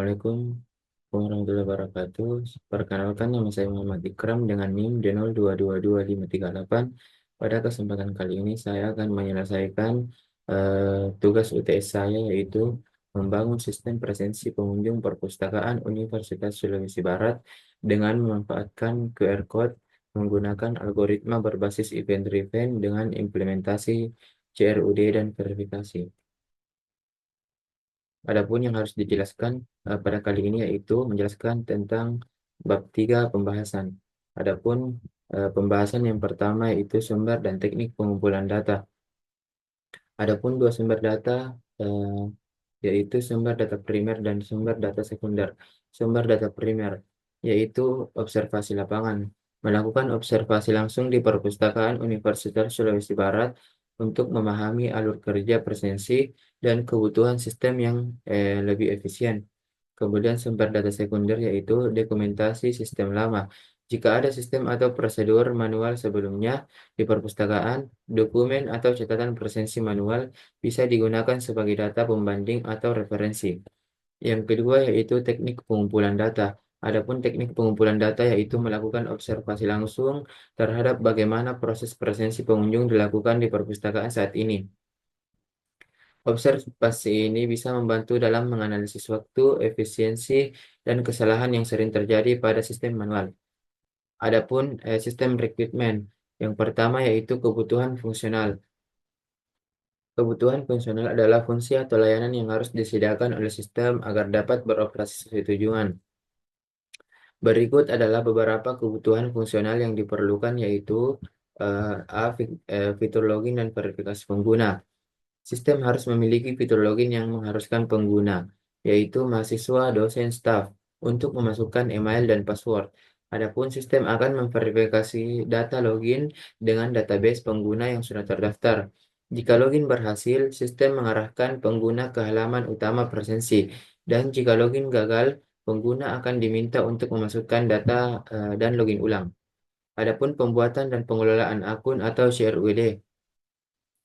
Assalamualaikum warahmatullahi wabarakatuh. Perkenalkan, nama saya Muhammad Ikram dengan NIM D02222538. Pada kesempatan kali ini saya akan menyelesaikan tugas UTS saya, yaitu membangun sistem presensi pengunjung perpustakaan Universitas Sulawesi Barat dengan memanfaatkan QR Code menggunakan algoritma berbasis event driven dengan implementasi CRUD dan verifikasi. Adapun yang harus dijelaskan pada kali ini yaitu menjelaskan tentang bab 3 pembahasan. Adapun pembahasan yang pertama yaitu sumber dan teknik pengumpulan data. Adapun dua sumber data yaitu sumber data primer dan sumber data sekunder. Sumber data primer yaitu observasi lapangan, melakukan observasi langsung di perpustakaan Universitas Sulawesi Barat untuk memahami alur kerja presensi dan kebutuhan sistem yang lebih efisien. Kemudian sumber data sekunder yaitu dokumentasi sistem lama. Jika ada sistem atau prosedur manual sebelumnya di perpustakaan, dokumen atau catatan presensi manual bisa digunakan sebagai data pembanding atau referensi. Yang kedua yaitu teknik pengumpulan data. Adapun teknik pengumpulan data yaitu melakukan observasi langsung terhadap bagaimana proses presensi pengunjung dilakukan di perpustakaan saat ini. Observasi ini bisa membantu dalam menganalisis waktu, efisiensi, dan kesalahan yang sering terjadi pada sistem manual. Adapun sistem rekrutmen, yang pertama yaitu kebutuhan fungsional. Kebutuhan fungsional adalah fungsi atau layanan yang harus disediakan oleh sistem agar dapat beroperasi sesuai tujuan. Berikut adalah beberapa kebutuhan fungsional yang diperlukan yaitu fitur login dan verifikasi pengguna. Sistem harus memiliki fitur login yang mengharuskan pengguna, yaitu mahasiswa, dosen, staf, untuk memasukkan email dan password. Adapun sistem akan memverifikasi data login dengan database pengguna yang sudah terdaftar. Jika login berhasil, sistem mengarahkan pengguna ke halaman utama presensi. Dan jika login gagal, pengguna akan diminta untuk memasukkan data dan login ulang. Adapun pembuatan dan pengelolaan akun atau CRUD.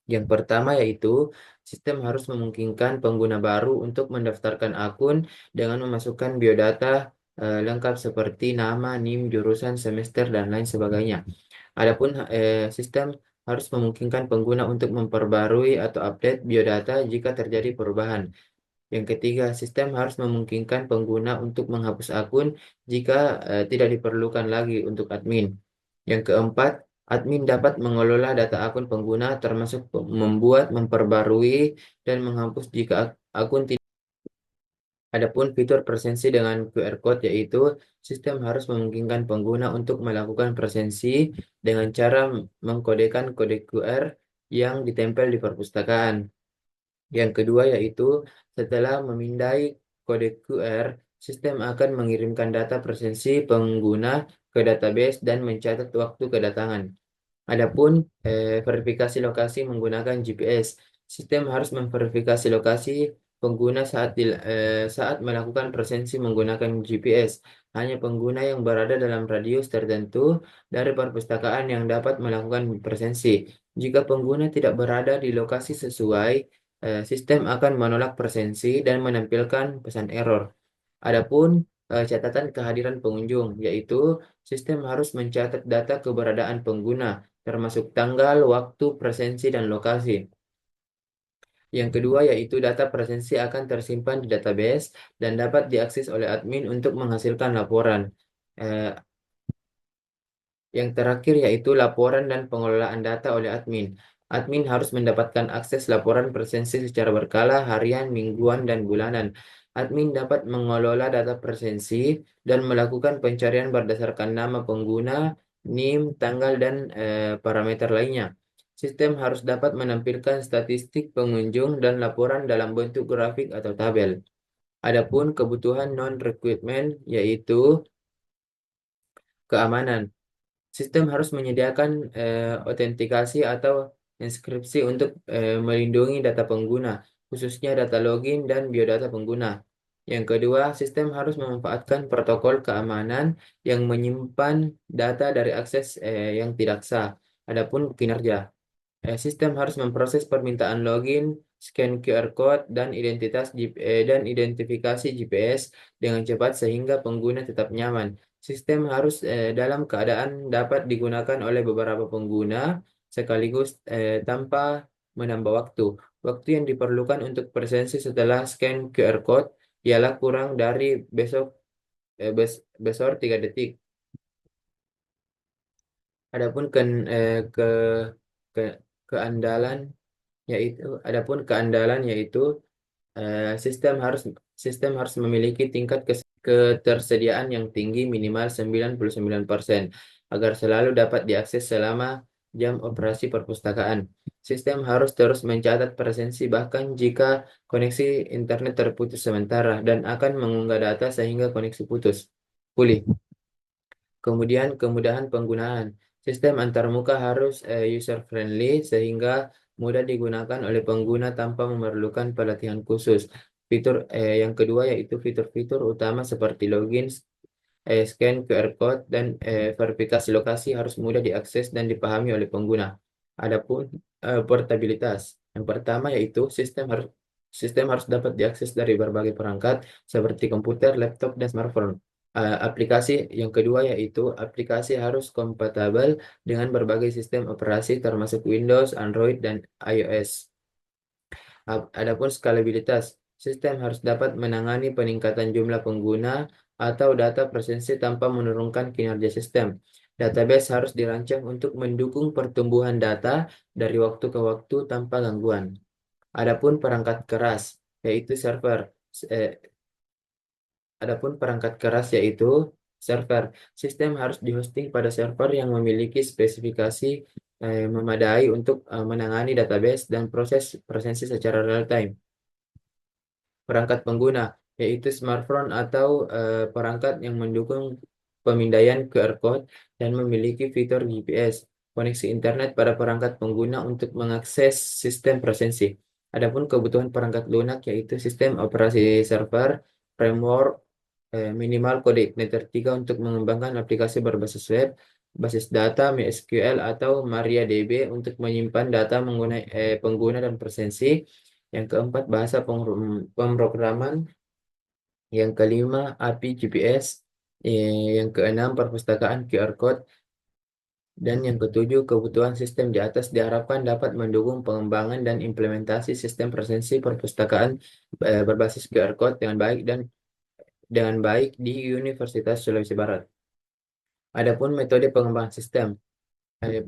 Yang pertama yaitu sistem harus memungkinkan pengguna baru untuk mendaftarkan akun dengan memasukkan biodata lengkap seperti nama, NIM, jurusan, semester, dan lain sebagainya. Adapun sistem harus memungkinkan pengguna untuk memperbarui atau update biodata jika terjadi perubahan. Yang ketiga, sistem harus memungkinkan pengguna untuk menghapus akun jika tidak diperlukan lagi untuk admin. Yang keempat, admin dapat mengelola data akun pengguna termasuk membuat, memperbarui, dan menghapus jika akun tidak. Adapun fitur presensi dengan QR Code yaitu sistem harus memungkinkan pengguna untuk melakukan presensi dengan cara mengkodekan kode QR yang ditempel di perpustakaan. Yang kedua yaitu setelah memindai kode QR, sistem akan mengirimkan data presensi pengguna ke database dan mencatat waktu kedatangan. Adapun verifikasi lokasi menggunakan GPS, sistem harus memverifikasi lokasi pengguna saat melakukan presensi menggunakan GPS. Hanya pengguna yang berada dalam radius tertentu dari perpustakaan yang dapat melakukan presensi. Jika pengguna tidak berada di lokasi sesuai, sistem akan menolak presensi dan menampilkan pesan error. Adapun catatan kehadiran pengunjung, yaitu sistem harus mencatat data keberadaan pengguna, termasuk tanggal, waktu, presensi, dan lokasi. Yang kedua yaitu data presensi akan tersimpan di database dan dapat diakses oleh admin untuk menghasilkan laporan. Eh, yang terakhir yaitu laporan dan pengelolaan data oleh admin. Admin harus mendapatkan akses laporan presensi secara berkala, harian, mingguan, dan bulanan. Admin dapat mengelola data presensi dan melakukan pencarian berdasarkan nama pengguna, NIM, tanggal, dan parameter lainnya. Sistem harus dapat menampilkan statistik pengunjung dan laporan dalam bentuk grafik atau tabel. Adapun kebutuhan non-requirement yaitu keamanan. Sistem harus menyediakan autentikasi atau inskripsi untuk melindungi data pengguna, khususnya data login dan biodata pengguna. Yang kedua, sistem harus memanfaatkan protokol keamanan yang menyimpan data dari akses yang tidak sah. Adapun kinerja, sistem harus memproses permintaan login scan QR code, dan identifikasi GPS dengan cepat sehingga pengguna tetap nyaman. Sistem harus dalam keadaan dapat digunakan oleh beberapa pengguna sekaligus tanpa menambah waktu. Waktu yang diperlukan untuk presensi setelah scan QR code ialah kurang dari besar 3 detik. Adapun ke ke keandalan yaitu eh, sistem harus memiliki tingkat ketersediaan yang tinggi minimal 99% agar selalu dapat diakses selama jam operasi perpustakaan. Sistem harus terus mencatat presensi bahkan jika koneksi internet terputus sementara dan akan mengunggah data sehingga koneksi pulih. Kemudian kemudahan penggunaan. Sistem antarmuka harus user-friendly sehingga mudah digunakan oleh pengguna tanpa memerlukan pelatihan khusus. Yang kedua yaitu fitur-fitur utama seperti login, scan QR code, dan verifikasi lokasi harus mudah diakses dan dipahami oleh pengguna. Adapun portabilitas. Yang pertama yaitu sistem harus dapat diakses dari berbagai perangkat seperti komputer, laptop, dan smartphone. Yang kedua yaitu aplikasi harus kompatibel dengan berbagai sistem operasi termasuk Windows, Android, dan iOS. Adapun skalabilitas, sistem harus dapat menangani peningkatan jumlah pengguna atau data presensi tanpa menurunkan kinerja sistem. Database harus dirancang untuk mendukung pertumbuhan data dari waktu ke waktu tanpa gangguan. Adapun perangkat keras, yaitu server. Eh, Adapun perangkat keras yaitu server. Sistem harus dihosting pada server yang memiliki spesifikasi memadai untuk menangani database dan proses presensi secara real time. Perangkat pengguna yaitu smartphone atau perangkat yang mendukung pemindaian QR code dan memiliki fitur GPS. Koneksi internet pada perangkat pengguna untuk mengakses sistem presensi. Adapun kebutuhan perangkat lunak yaitu sistem operasi server, framework, minimal kode Igniter 3 untuk mengembangkan aplikasi berbasis web, basis data, MySQL atau MariaDB untuk menyimpan data menggunakan pengguna dan presensi. Yang keempat, bahasa pemrograman. Yang kelima, API GPS. Yang keenam, perpustakaan QR code. Dan yang ketujuh, kebutuhan sistem di atas diharapkan dapat mendukung pengembangan dan implementasi sistem presensi perpustakaan berbasis QR code dengan baik di Universitas Sulawesi Barat. Adapun metode pengembangan sistem. Eh,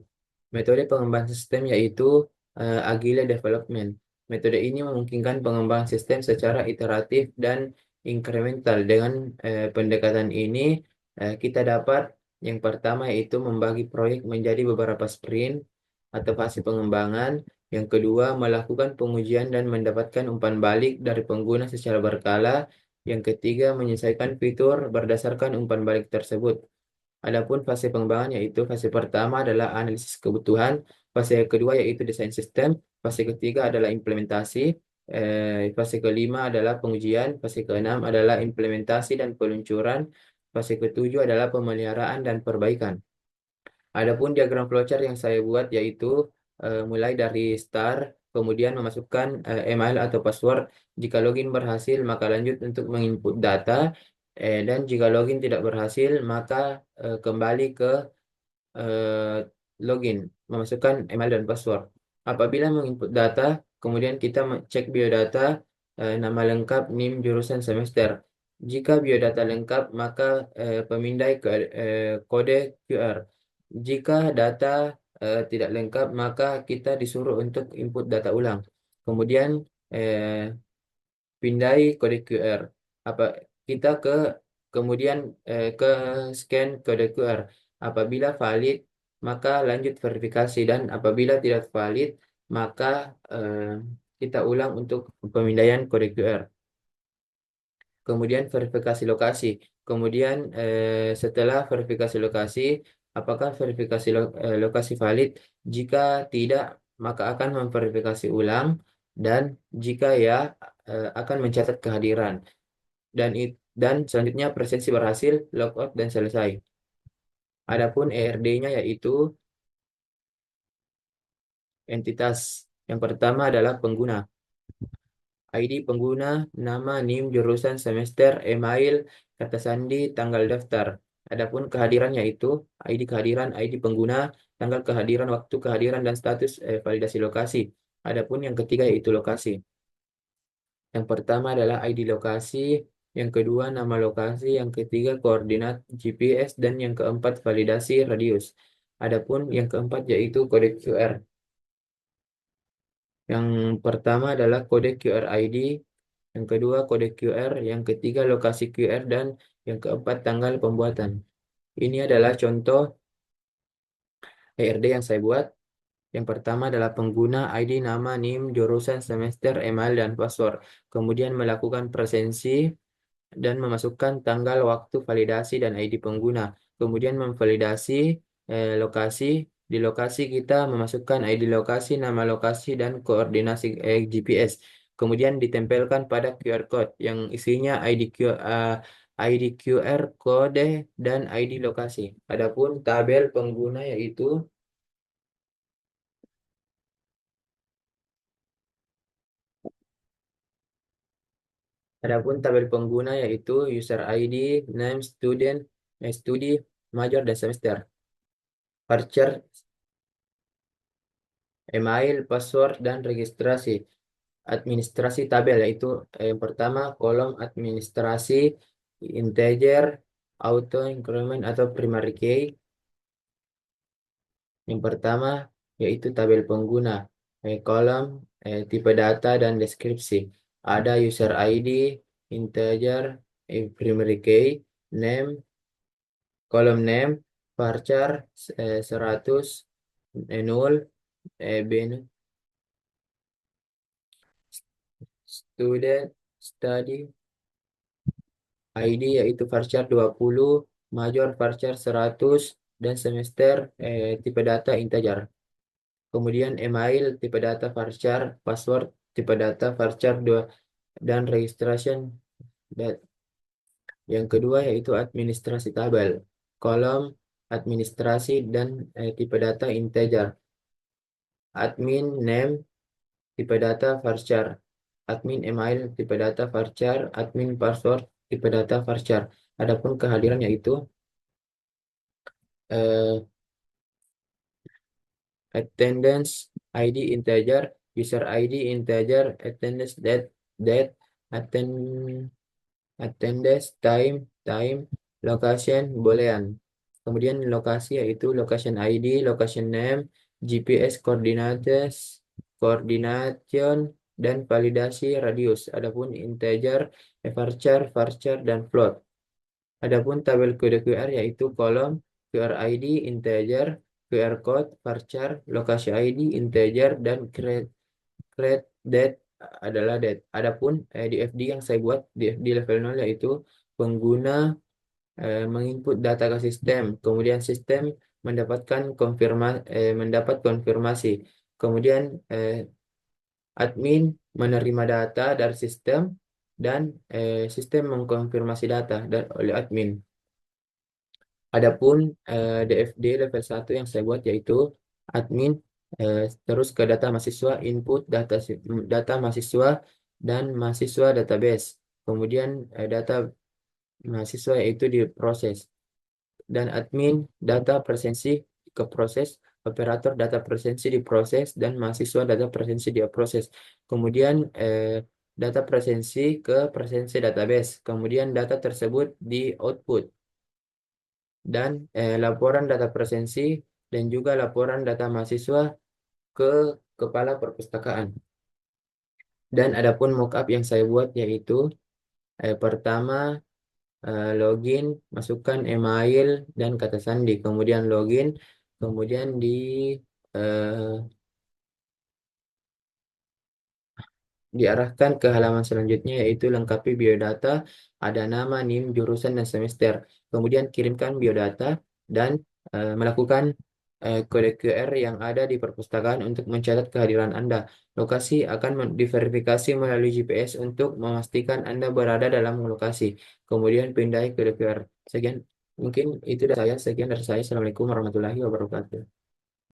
Metode pengembangan sistem yaitu Agile Development. Metode ini memungkinkan pengembangan sistem secara iteratif dan incremental. Dengan pendekatan ini, kita dapat yang pertama yaitu membagi proyek menjadi beberapa sprint atau fase pengembangan. Yang kedua, melakukan pengujian dan mendapatkan umpan balik dari pengguna secara berkala. Yang ketiga, menyelesaikan fitur berdasarkan umpan balik tersebut. Adapun fase pengembangan yaitu fase pertama adalah analisis kebutuhan, fase kedua yaitu desain sistem, fase ketiga adalah implementasi, fase kelima adalah pengujian, fase keenam adalah implementasi dan peluncuran, fase ketujuh adalah pemeliharaan dan perbaikan. Adapun diagram flowchart yang saya buat yaitu mulai dari start, kemudian memasukkan email atau password. Jika login berhasil, maka lanjut untuk menginput data. Dan jika login tidak berhasil, maka kembali ke eh, login, memasukkan email dan password. Apabila menginput data, kemudian kita cek biodata, nama lengkap, NIM, jurusan, semester. Jika biodata lengkap, maka pemindai kode QR. Jika data tidak lengkap, maka kita disuruh untuk input data ulang. Kemudian eh, pindai kode QR. Apa kita kemudian ke scan kode QR. Apabila valid, maka lanjut verifikasi dan apabila tidak valid, maka eh, kita ulang untuk pemindaian kode QR. Kemudian verifikasi lokasi. Kemudian setelah verifikasi lokasi, apakah lokasi valid? Jika tidak, maka akan memverifikasi ulang dan jika ya akan mencatat kehadiran dan selanjutnya presensi berhasil, logout dan selesai. Adapun ERD-nya yaitu entitas. Yang pertama adalah pengguna. ID pengguna, nama, NIM, jurusan, semester, email, kata sandi, tanggal daftar. Adapun kehadiran yaitu ID kehadiran, ID pengguna, tanggal kehadiran, waktu kehadiran, dan status validasi lokasi. Adapun yang ketiga yaitu lokasi. Yang pertama adalah ID lokasi, yang kedua nama lokasi, yang ketiga koordinat GPS, dan yang keempat validasi radius. Adapun yang keempat yaitu kode QR. Yang pertama adalah kode QR ID, yang kedua kode QR, yang ketiga lokasi QR, dan yang keempat tanggal pembuatan. Ini adalah contoh ERD yang saya buat. Yang pertama adalah pengguna ID, nama, NIM, jurusan, semester, email, dan password. Kemudian melakukan presensi dan memasukkan tanggal waktu validasi dan ID pengguna. Kemudian memvalidasi lokasi. Di lokasi kita memasukkan ID lokasi, nama lokasi, dan koordinasi GPS. Kemudian ditempelkan pada QR code yang isinya ID QR kode dan ID lokasi. Adapun tabel pengguna yaitu Adapun tabel pengguna yaitu user ID, name, student, studi, major, dan semester. Parcher, email, password, dan registrasi. Administrasi tabel yaitu yang pertama kolom administrasi, integer, auto increment atau primary key. Yang pertama yaitu tabel pengguna, kolom, tipe data, dan deskripsi. Ada user ID, integer, primary key, name, kolom name, varchar 100, null, bin, student, study, ID yaitu varchar 20, major varchar 100, dan semester tipe data integer. Kemudian email tipe data varchar, password tipe data varchar 2, dan registration. Yang kedua yaitu administrasi tabel, kolom administrasi dan tipe data integer. Admin name tipe data varchar, admin email tipe data varchar, admin password tipe data varchar. Adapun kehadiran yaitu eh, attendance ID integer, user ID integer, attendance date, attend attendance time, location boolean. Kemudian lokasi yaitu location ID, location name, GPS coordination, dan validasi radius. Adapun integer, varchar, dan float. Adapun tabel kode QR yaitu kolom QR ID integer, QR code, varchar, lokasi ID integer, dan create date adalah date. Adapun di FD yang saya buat di FD level 0 yaitu pengguna menginput data ke sistem, kemudian sistem mendapat konfirmasi, kemudian admin menerima data dari sistem, dan sistem mengkonfirmasi data oleh admin. Adapun DFD level 1 yang saya buat yaitu admin terus ke data mahasiswa, input data mahasiswa dan mahasiswa database. Kemudian data mahasiswa yaitu diproses, dan admin data presensi ke proses, operator data presensi diproses, dan mahasiswa data presensi diproses. Kemudian data presensi ke presensi database. Kemudian data tersebut di output, dan laporan data presensi dan juga laporan data mahasiswa ke kepala perpustakaan. Dan adapun mockup yang saya buat yaitu pertama login, masukkan email dan kata sandi, kemudian login, kemudian eh, diarahkan ke halaman selanjutnya yaitu lengkapi biodata, ada nama, NIM, jurusan, dan semester. Kemudian kirimkan biodata dan melakukan kode QR yang ada di perpustakaan untuk mencatat kehadiran Anda. Lokasi akan diverifikasi melalui GPS untuk memastikan Anda berada dalam lokasi. Kemudian pindai kode QR. Sekian, mungkin itu dari saya. Sekian dari saya. Assalamualaikum warahmatullahi wabarakatuh.